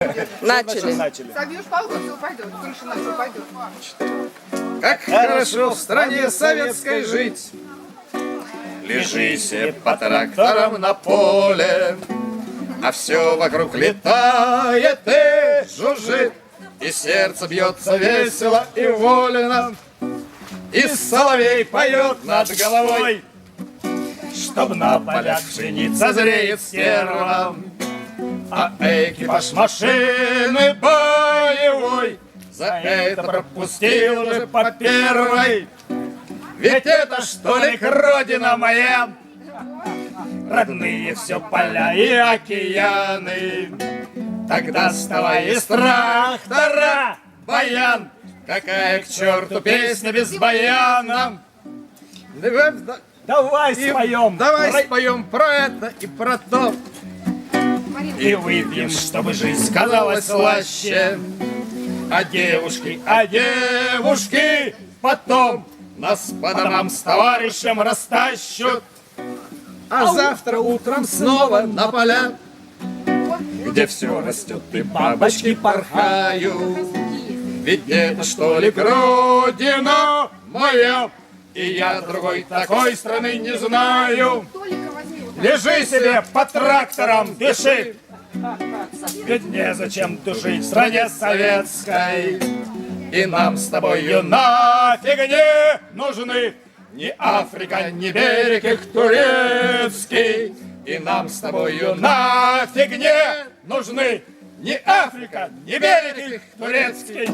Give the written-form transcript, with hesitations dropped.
Начали. Собьешь палку, все упадет, крыша наша упадет. Как хорошо в стране советской жить. Лежи себе по тракторам на поле, а все вокруг летает и жужжит, и сердце бьется весело и вольно, и соловей поет над головой, чтоб на полях пшеница зреет стерва, а экипаж машины боевой за это пропустил же по первой. Ведь это что ли родина моя, родные все поля и океаны. Тогда вставай из трактора, баян, какая к черту песня без баяна. Давай споем! Давай споем про это и про то. И выпьем, чтобы жизнь казалась слаще. А девушки потом нас по домам с товарищем растащут. А завтра утром снова на поля, где все растет и бабочки порхают. Ведь это что ли родина моя, и я другой такой страны не знаю. Лежи себе по тракторам, дыши, ведь незачем душить в стране советской. И нам с тобою нафиг не нужны ни Африка, ни берег их турецкий. И нам с тобою нафиг не нужны ни Африка, ни берег их турецкий.